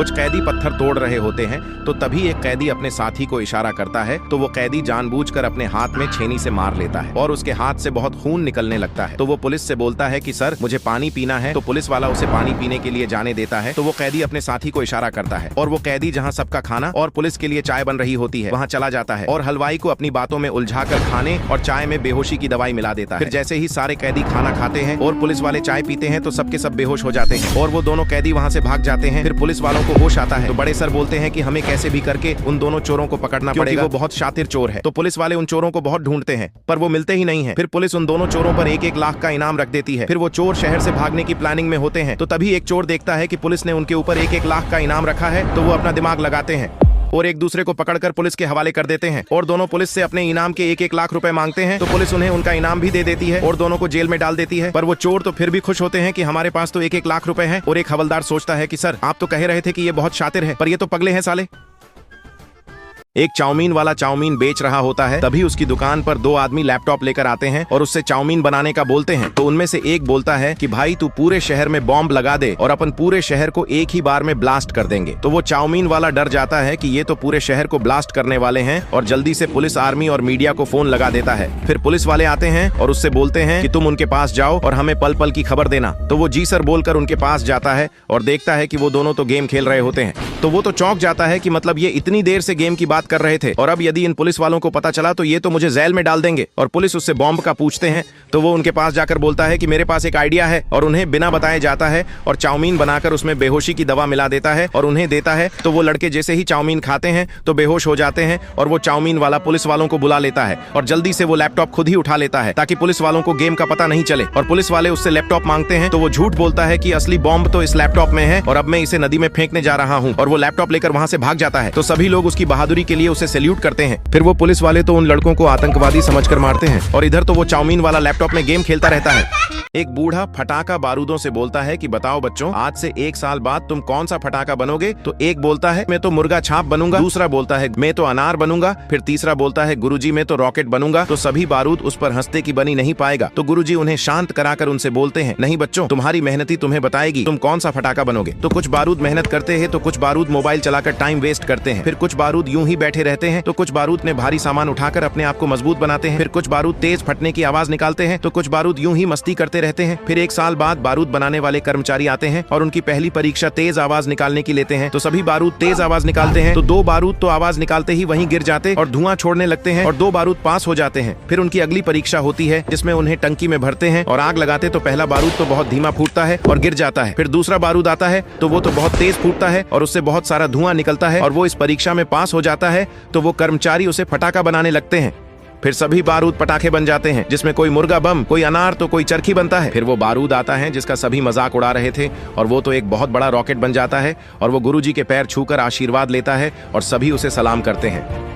कुछ कैदी पत्थर तोड़ रहे होते हैं तो तभी एक कैदी अपने साथी को इशारा करता है तो वो कैदी जानबूझकर अपने हाथ में छेनी से मार लेता है और उसके हाथ से बहुत खून निकलने लगता है। तो वो पुलिस से बोलता है कि सर मुझे पानी पीना है। तो पुलिस वाला उसे पानी पीने के लिए जाने देता है। तो वो कैदी अपने साथी को इशारा करता है और वो कैदी जहाँ सबका खाना और पुलिस के लिए चाय बन रही होती है वहाँ चला जाता है और हलवाई को अपनी बातों में उलझाकर खाने और चाय में बेहोशी की दवाई मिला देता है। फिर जैसे ही सारे कैदी खाना खाते हैं और पुलिस वाले चाय पीते हैं तो सबके सब बेहोश हो जाते हैं और वो दोनों कैदी वहाँ से भाग जाते हैं। फिर पुलिस वालों को होश आता है तो बड़े सर बोलते हैं कि हमें कैसे भी करके उन दोनों चोरों को पकड़ना पड़ेगा, वो बहुत शातिर चोर है। तो पुलिस वाले उन चोरों को बहुत ढूंढते हैं पर वो मिलते ही नहीं है। फिर पुलिस उन दोनों चोरों पर 1-1 लाख का इनाम रख देती है। फिर वो चोर शहर से भागने की प्लानिंग में होते हैं तो तभी एक चोर देखता है कि पुलिस ने उनके ऊपर 1-1 लाख का इनाम रखा है तो वो अपना दिमाग लगाते हैं और एक दूसरे को पकड़कर पुलिस के हवाले कर देते हैं और दोनों पुलिस से अपने इनाम के 1-1 लाख रुपए मांगते हैं। तो पुलिस उन्हें उनका इनाम भी दे देती है और दोनों को जेल में डाल देती है। पर वो चोर तो फिर भी खुश होते हैं कि हमारे पास तो 1-1 लाख रुपए हैं। और एक हवलदार सोचता है कि सर आप तो कह रहे थे कि ये बहुत शातिर है पर ये तो पगले हैं साले। एक चाउमीन वाला चाउमीन बेच रहा होता है तभी उसकी दुकान पर 2 आदमी लैपटॉप लेकर आते हैं और उससे चाउमीन बनाने का बोलते हैं। तो उनमें से एक बोलता है कि भाई तू पूरे शहर में बॉम्ब लगा दे और अपन पूरे शहर को एक ही बार में ब्लास्ट कर देंगे। तो वो चाउमीन वाला डर जाता है कि ये तो पूरे शहर को ब्लास्ट करने वाले हैं और जल्दी से पुलिस, आर्मी और मीडिया को फोन लगा देता है। फिर पुलिस वाले आते हैं और उससे बोलते हैं कि तुम उनके पास जाओ और हमें पल पल की खबर देना। तो वो जी सर बोलकर उनके पास जाता है और देखता है कि वो दोनों तो गेम खेल रहे होते हैं। तो वो तो चौंक जाता है कि मतलब ये इतनी देर से गेम की बात कर रहे थे और अब यदि इन पुलिस वालों को पता चला तो ये तो मुझे जेल में डाल देंगे। और पुलिस उससे बॉम्ब का पूछते हैं तो वो उनके पास जाकर बोलता है कि मेरे पास एक आइडिया है और उन्हें बिना बताए जाता है और चाउमीन बनाकर उसमें बेहोशी की दवा मिला देता है और उन्हें देता है। तो वो लड़के जैसे ही चाउमीन खाते हैं तो बेहोश हो जाते हैं और वो चाउमीन वाला पुलिस वालों को बुला लेता है और जल्दी से वो लैपटॉप खुद ही उठा लेता है ताकि पुलिस वालों को गेम का पता नहीं चले। और पुलिस वाले उससे लैपटॉप मांगते हैं तो वो झूठ बोलता है कि असली बॉम्ब तो इस लैपटॉप में है और अब मैं इसे नदी में फेंकने जा रहा हूँ और वो लैपटॉप लेकर वहाँ से भाग जाता है। तो सभी लोग उसकी बहादुरी के लिए उसे सैल्यूट करते हैं। फिर वो पुलिस वाले तो उन लड़कों को आतंकवादी समझकर मारते हैं और इधर तो वो चाउमीन वाला लैपटॉप में गेम खेलता रहता है। एक बूढ़ा फटाका बारूदों से बोलता है कि बताओ बच्चों, आज से 1 साल बाद तुम कौन सा फटाका बनोगे? तो एक बोलता है मैं तो मुर्गा छाप बनूंगा, दूसरा बोलता है मैं तो अनार बनूंगा, फिर तीसरा बोलता है गुरुजी मैं तो रॉकेट बनूंगा। तो सभी बारूद उस पर हंसते की बनी नहीं पाएगा। तो गुरुजी उन्हें शांत कराकर उनसे बोलते हैं नहीं बच्चों, तुम्हारी मेहनती तुम्हें बताएगी तुम कौन सा फटाका बनोगे। तो कुछ बारूद मेहनत करते हैं तो कुछ बारूद मोबाइल चलाकर टाइम वेस्ट करते हैं, फिर कुछ बारूद यूं ही बैठे रहते हैं, तो कुछ बारूद ने भारी सामान उठाकर अपने आप को मजबूत बनाते हैं, फिर कुछ बारूद तेज फटने की आवाज निकालते हैं, तो कुछ बारूद यूं ही मस्ती करते रहते हैं। फिर 1 साल बाद बारूद बनाने वाले कर्मचारी आते हैं और उनकी पहली परीक्षा तेज आवाज निकालने की लेते हैं। तो सभी बारूद तेज आवाज निकालते हैं तो 2 बारूद तो आवाज निकालते ही वहीं गिर जाते और धुआं छोड़ने लगते हैं और 2 बारूद पास हो जाते हैं। फिर उनकी अगली परीक्षा होती है जिसमें उन्हें टंकी में भरते हैं और आग लगाते तो पहला बारूद तो बहुत धीमा फूटता है और गिर जाता है। फिर दूसरा बारूद आता है तो वो तो बहुत तेज फूटता है और उससे बहुत सारा धुआं निकलता है और वो इस परीक्षा में पास हो जाता है। तो वो कर्मचारी उसे फटाका बनाने लगते हैं। फिर सभी बारूद पटाखे बन जाते हैं जिसमें कोई मुर्गा बम, कोई अनार तो कोई चरखी बनता है। फिर वो बारूद आता है जिसका सभी मजाक उड़ा रहे थे और वो तो एक बहुत बड़ा रॉकेट बन जाता है और वो गुरुजी के पैर छूकर आशीर्वाद लेता है और सभी उसे सलाम करते हैं।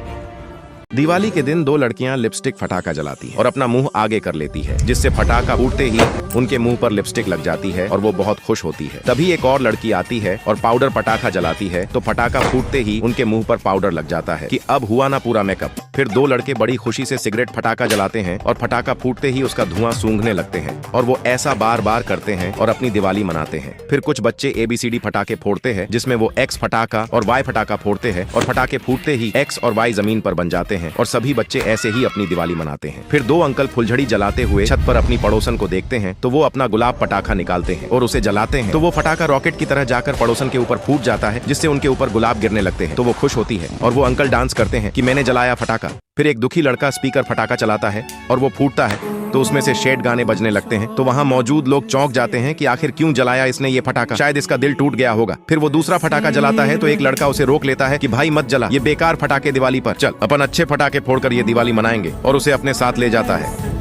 दिवाली के दिन 2 लड़कियां लिपस्टिक फटाका जलाती हैं और अपना मुंह आगे कर लेती है जिससे फटाका उड़ते ही उनके मुंह पर लिपस्टिक लग जाती है और वो बहुत खुश होती है। तभी एक और लड़की आती है और पाउडर पटाखा जलाती है तो फटाका फूटते ही उनके मुंह पर पाउडर लग जाता है कि अब हुआ ना पूरा मेकअप। फिर 2 लड़के बड़ी खुशी से सिगरेट फटाका जलाते हैं और फटाका फूटते ही उसका धुआं सूंघने लगते हैं और वो ऐसा बार बार करते हैं और अपनी दिवाली मनाते हैं। फिर कुछ बच्चे ABCD फटाके फोड़ते हैं जिसमें वो X फटाका और Y फटाका फोड़ते हैं और फटाके फूटते ही X और Y जमीन पर बन जाते हैं और सभी बच्चे ऐसे ही अपनी दिवाली मनाते हैं। फिर 2 अंकल फुलझड़ी जलाते हुए छत पर अपनी पड़ोसन को देखते हैं तो वो अपना गुलाब पटाखा निकालते हैं और उसे जलाते हैं तो वो फटाका रॉकेट की तरह जाकर पड़ोसन के ऊपर फूट जाता है जिससे उनके ऊपर गुलाब गिरने लगते हैं। तो वो खुश होती है और वो अंकल डांस करते हैं कि मैंने जलाया फटाका। फिर एक दुखी लड़का स्पीकर फटाका चलाता है और वो फूटता है तो उसमें से शेड गाने बजने लगते हैं। तो वहाँ मौजूद लोग चौंक जाते हैं कि आखिर क्यों जलाया इसने ये फटाका, शायद इसका दिल टूट गया होगा। फिर वो दूसरा फटाका जलाता है तो एक लड़का उसे रोक लेता है कि भाई मत जला, ये बेकार फटाके दिवाली पर, चल अपन अच्छे फटाके फोड़कर ये दिवाली मनाएंगे और उसे अपने साथ ले जाता है।